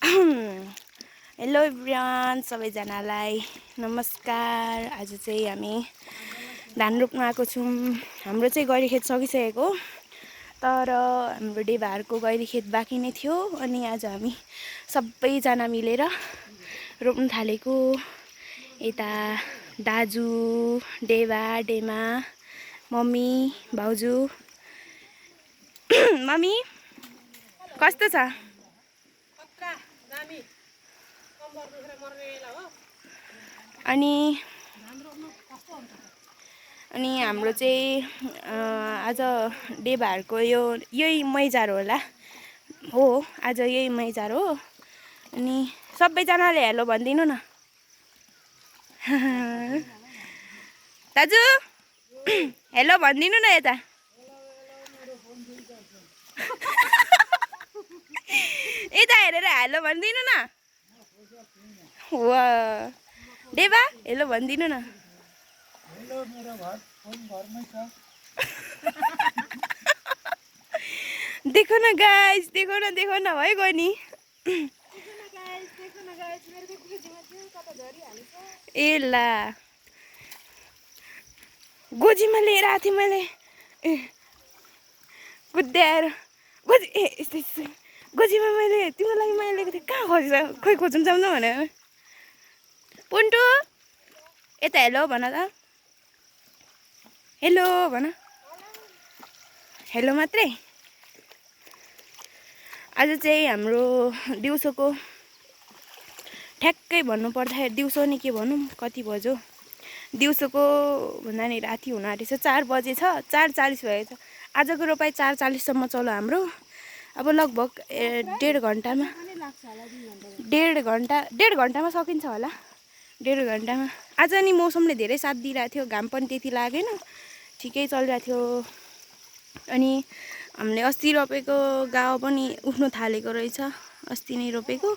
Hello everyone, सबैजनालाई नमस्कार। आज चाहिँ हामी धान रोप्न आएको छौँ। हाम्रो चाहिँ गैरी खेत सकिसकेको, तर हाम्रो डेभाहरूको गैरी खेत बाँकी नै थियो। अनि आज हामी सबैजना मिलेर रोप्न थालेको। यता दाजु, डेभा, डेमा, मम्मी, भाउजू। मम्मी कस्तो छ? अनि हाम्रो चाहिँ आज डेभाहरूको यही मैजार होला हो। आज यही मैजार हो। अनि सबैजनाले हेलो भनिदिनु न। दाजु हेलो भनिदिनु न यता। यता हेरेर हेलो भनिदिनु न। वा डेभा हेलो भनिदिनु न। हेलो मेरो घर फोन घरमै छ। देखो न गाइस, देखो न है गनी। ए ला गोजीमा लिएर आएको थिएँ मैले। कुद्याएर गोजीमा मैले तिम्रो लागि मैले लिएको थिएँ। कहाँ खोज्छ खोइ खोज्नु जाउँ भनेर। पुन्टु यता हेलो भन त। हेलो भन। हेलो मात्रै। आज चाहिँ हाम्रो दिउँसोको ठ्याक्कै भन्नु पर्दाखेरि दिउँसो नि के भनौँ, कति बज्यो दिउँसोको भन्दा नि राति हुन आँटेछ। 4 बजे छ, 4:40 भएको छ। आजको रोपाइ 4:40सम्म चल्यो हाम्रो। अब लगभग 1.5 घन्टामा 1.5 घन्टामा सकिन्छ होला। 1.5 घन्टामा। आज नि मौसमले धेरै साथ दिइरहेको थियो, घाम पनि त्यति लागेन, ठिकै चलिरहेको थियो। अनि हामीले अस्ति रोपेको गाउँ पनि उठ्नु थालेको रहेछ। अस्ति नै रोपेको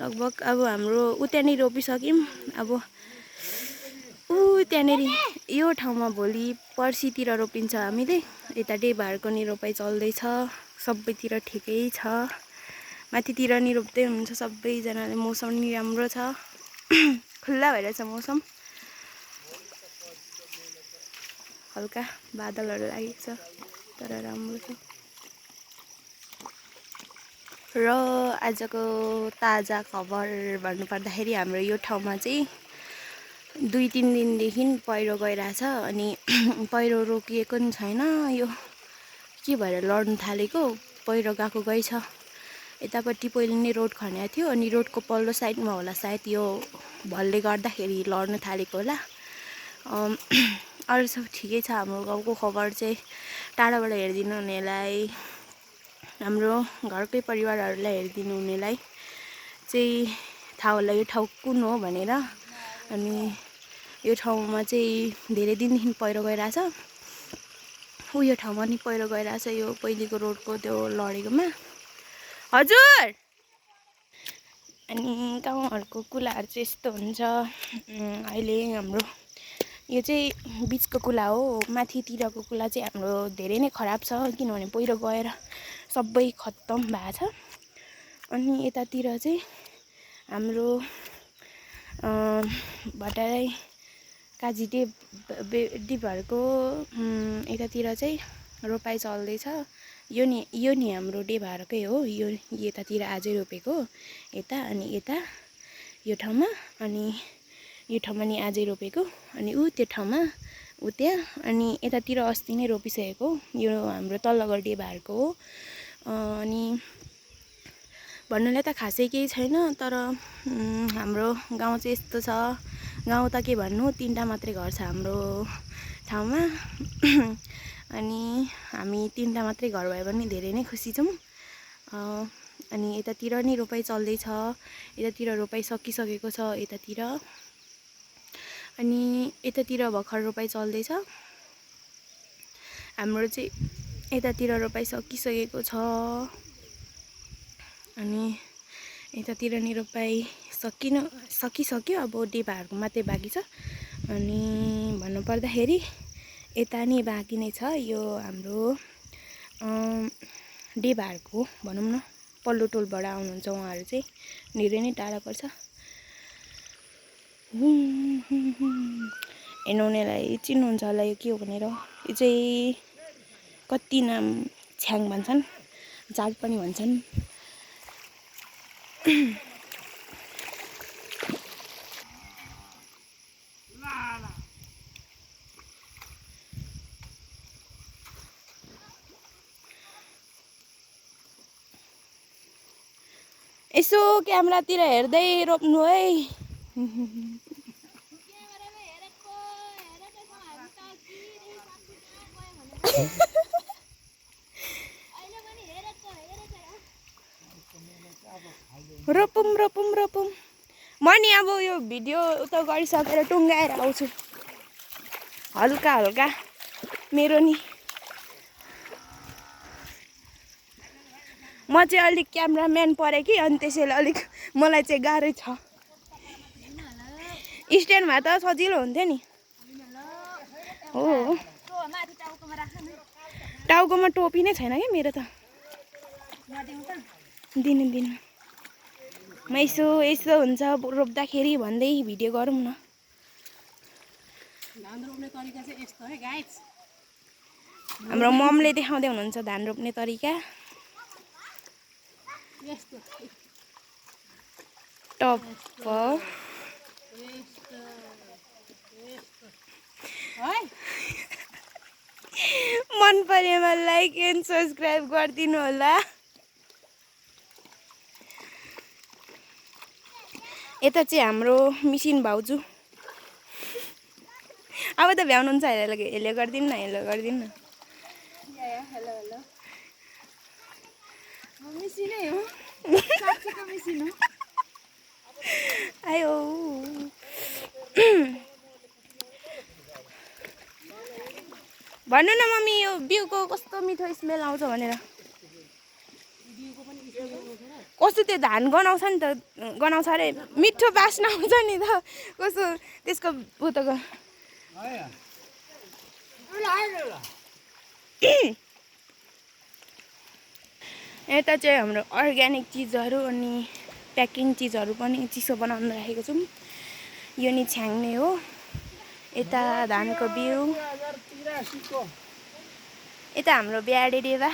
लगभग अब हाम्रो त्यहाँनिर रोपिसक्यौँ। अब त्यहाँनिर यो ठाउँमा भोलि पर्सितिर रोपिन्छ हामीले। यता डेभाहरूको नि रोपाइ चल्दैछ, सबैतिर ठिकै छ। माथितिर नि रोप्दै हुनुहुन्छ सबैजनाले। मौसम नि राम्रो छ, खुल्ला भइरहेछ मौसम। हल्का बादलहरू लागेको छ तर राम्रो छ। र आजको ताजा खबर भन्नुपर्दाखेरि हाम्रो यो ठाउँमा चाहिँ 2-3 दिनदेखि पहिरो गइरहेछ। अनि पहिरो रोकिएको नि छैन। यो के भएर लड्नु थालेको, पहिरो गएको गइ छ। यतापट्टि पहिले नै रोड खनेको थियो, अनि रोडको पल्लो साइडमा होला सायद यो भलले गर्दाखेरि लड्नु थालेको होला। अरू सब ठिकै छ। हाम्रो गाउँको खबर चाहिँ टाढाबाट हेरिदिनु हुनेलाई, हाम्रो घरकै परिवारहरूलाई हेरिदिनु हुनेलाई चाहिँ थाहा होला यो ठाउँ कुन हो भनेर। अनि यो ठाउँमा चाहिँ धेरै दिनदेखि पहिरो गइरहेछ। यो ठाउँमा नि पहिरो गइरहेछ, यो पहिलेको रोडको त्यो लडेकोमा। हजुर। अनि गाउँहरूको कुलाहरू चाहिँ यस्तो हुन्छ। अहिले हाम्रो यो चाहिँ बिचको कुला हो। माथितिरको कुला चाहिँ हाम्रो धेरै नै खराब छ, किनभने पहिरो गएर सबै खत्तम भएको छ। अनि यतातिर चाहिँ हाम्रो भट्टाराई काजी डेभाहरूको यतातिर चाहिँ रोपाइ चल्दैछ। यो नि हाम्रो डेभाहरूकै हो। यो यतातिर आजै रोपेको यता, अनि यता यो ठाउँमा, अनि यो ठाउँमा नि आजै रोपेको, अनि त्यो ठाउँमा त्यहाँ, अनि यतातिर अस्ति नै रोपिसकेको। यो हाम्रो तल्लो डेभाहरूको हो। अनि भन्नुलाई त खासै केही छैन, तर हाम्रो गाउँ चाहिँ यस्तो छ। गाउँ त के भन्नु, 3टा मात्रै घर छ हाम्रो ठाउँमा। अनि हामी 3टा मात्रै घर भयो भने धेरै नै खुसी छौँ। अनि यतातिर नि रोपाइ चल्दैछ, यतातिर रोपाइ सकिसकेको छ यतातिर। अनि यतातिर भर्खर रोपाइ चल्दैछ। हाम्रो चाहिँ यतातिर रोपाइ सकिसकेको छ। अनि यतातिर नि रोपाइ सकिसक्यो। अब डेभाहरूको मात्रै बाँकी छ। अनि भन्नुपर्दाखेरि यता नि बाँकी नै छ। यो हाम्रो डेभाहरूको भनौँ न, पल्लो टोलबाट आउनुहुन्छ उहाँहरू चाहिँ धेरै नै टाढा पर्छ। एनोनेलाई चिन्नुहुन्छ होला यो के हो भनेर। यो चाहिँ कति नाम छ्याङ भन्छन्, जात पनि भन्छन्। यसो क्यामेरातिर हेर्दै रोप्नु है। रोपौँ रोपौँ रोपौँ। म नि अब यो भिडियो उता गरिसकेर टुङ्गाएर आउँछु हल्का हल्का। मेरो नि म चाहिँ अलिक क्यामराम्यान परेँ कि, अनि त्यसैले अलिक मलाई चाहिँ गाह्रै छ। स्ट्यान्ड भए त सजिलो हुन्थ्यो नि। हो टाउकोमा टोपी नै छैन कि मेरो त। दिनु दिनु म यसो यसो हुन्छ रोप्दाखेरि भन्दै भिडियो गरौँ न। धान रोप्ने तरिका चाहिँ यस्तो है गाइस। हाम्रो ममले देखाउँदै हुनुहुन्छ धान रोप्ने तरिका। यस्तो टप है। मन परेमा लाइक एन्ड सब्सक्राइब गरिदिनु होला। यता चाहिँ हाम्रो मिसिन भाउजू। अब त भ्याउनुहुन्छ हेलो गरिदिनु न, हेलो गरिदिनु न। Hello hello. म मिसिनै हो, साँच्चीको मिसिन हो। आयो भन्नु न मम्मी, यो बिउको कस्तो मिठो स्मेल आउँछ भनेर। कस्तो त्यो धान गनाउँछ नि त, गनाउँछ अरे, मिठो बास्ना आउँछ नि त कस्तो त्यसको उतको। यता चाहिँ हाम्रो अर्ग्यानिक चिजहरू अनि प्याकिङ चिजहरू पनि चिसो बनाउन राखेको छौँ। यो नि छ्याङ नै हो। यता धानको बिउ। यता हाम्रो बिहाडे डेबा।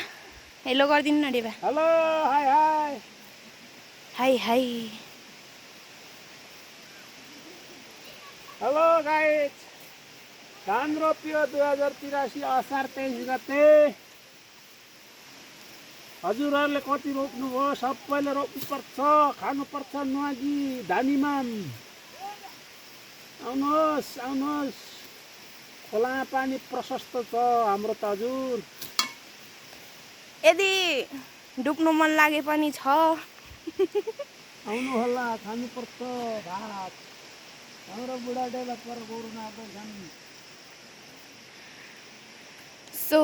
हेलो गरिदिनु न डेबा। Hello hi hi hi hi. Hello guys. धान रोपियो 2083 असार 23 गते। हजुरहरूले कति रोप्नुभयो? सबैले रोप्नुपर्छ, खानुपर्छ नुहागी धानीमान। आउनुहोस् आउनुहोस्, खोलामा पानी प्रशस्त छ हाम्रो त हजुर। यदि डुब्नु मन लागे पनि छ। आउनु होला, खानुपर्छ भात। हाम्रो बुढाडेला पर गोरु नाप्दैछन्। सो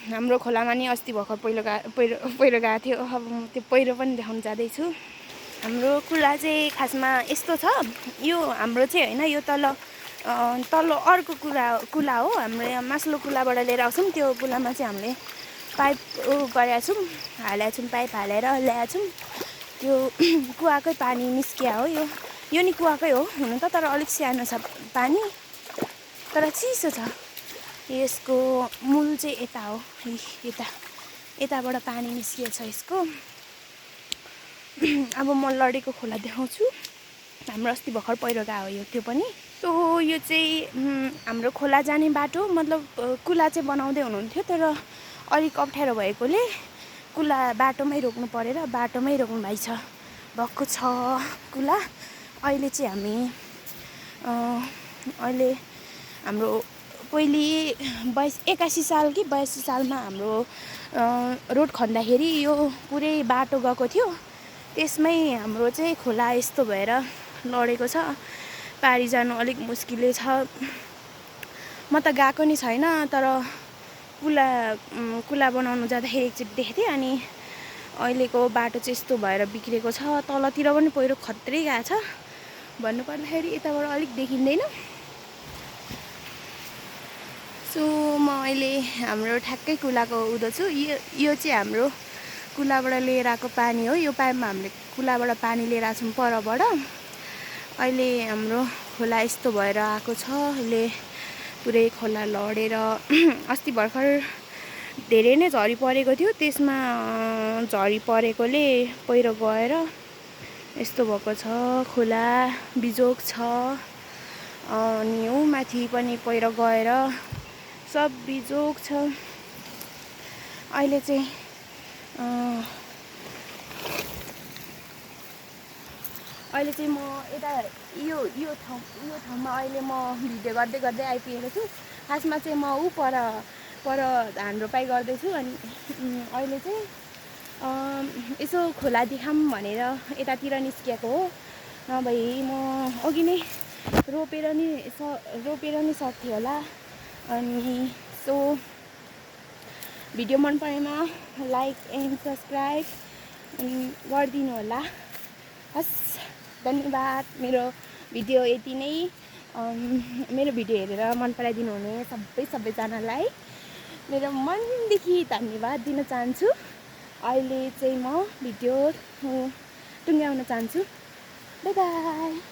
हाम्रो खोलामा नि अस्ति भर्खर पहिरो गएको थियो। अब म त्यो पहिरो पनि देखाउन जाँदैछु। हाम्रो कुला चाहिँ खासमा यस्तो छ। यो हाम्रो चाहिँ होइन, यो तल्लो अर्को कुला हो। हाम्रो यहाँ मास्लो कुलाबाट लिएर आउँछौँ। त्यो कुलामा चाहिँ हामीले पाइप गरेका छौँ, हालेका छौँ, पाइप हालेर ल्याएका छौँ। त्यो कुवाकै पानी निस्किया हो। यो नि कुवाकै हो हुन त, तर अलिक सानो छ पानी, तर चिसो छ। यसको मूल चाहिँ यता हो, यताबाट पानी निस्किएको छ यसको। अब म लडेको खोला देखाउँछु। हाम्रो अस्ति भर्खर पहिरो गएको हो यो, त्यो पनि। सो यो चाहिँ हाम्रो खोला जाने बाटो, मतलब कुला चाहिँ बनाउँदै हुनुहुन्थ्यो, तर अलिक अप्ठ्यारो भएकोले कुला बाटोमै रोक्नु परेर बाटोमै रोक्नु भएको छ कुला। अहिले चाहिँ हामी अहिले हाम्रो पहिले 81 साल कि 82 सालमा हाम्रो रोड खन्दाखेरि यो पुरै बाटो गएको थियो। त्यसमै हाम्रो चाहिँ खोला यस्तो भएर लडेको छ। पारी जानु अलिक मुस्किलै छ। म त गएको नि छैन, तर कुला बनाउनु जाँदाखेरि एकचोटि देखेको थिएँ। अनि अहिलेको बाटो चाहिँ यस्तो भएर बिग्रेको छ। तलतिर पनि पहिरो खत्रै गएको छ भन्नुपर्दाखेरि, यताबाट अलिक देखिँदैन। सो म अहिले हाम्रो ठ्याक्कै कुलाको उँधो छु। यो चाहिँ हाम्रो कुलाबाट लिएर आएको पानी हो। यो पाइपमा हामीले कुलाबाट पानी लिएर आएको छौँ परबाट। अहिले हाम्रो खोला यस्तो भएर आएको छ। अहिले पुरै खोला लडेर अस्ति भर्खर धेरै नै झरी परेको थियो, त्यसमा झरी परेकोले पहिरो गएर यस्तो भएको छ। खोला बिजोग छ अनि ऊ माथि पनि पहिरो गएर सब बिजोग छ। अहिले चाहिँ म यता यो ठाउँमा अहिले म भिडियो गर्दै गर्दै आइपुगेको छु। खासमा चाहिँ म ऊ पर धान रोपाइ गर्दैछु। अनि अहिले चाहिँ यसो खोला देखाऊँ भनेर यतातिर निस्किएको हो। नभए म अघि नै रोपेर नि सक्थेँ होला। अनि सो भिडियो मन परेमा लाइक एन्ड सब्सक्राइब गरिदिनु होला। हस्, धन्यवाद। मेरो भिडियो यति नै। मेरो भिडियो हेरेर मन पराइदिनु हुने सबैजनालाई मेरो मनदेखि धन्यवाद दिन चाहन्छु। अहिले चाहिँ म भिडियो टुङ्ग्याउन चाहन्छु। By by.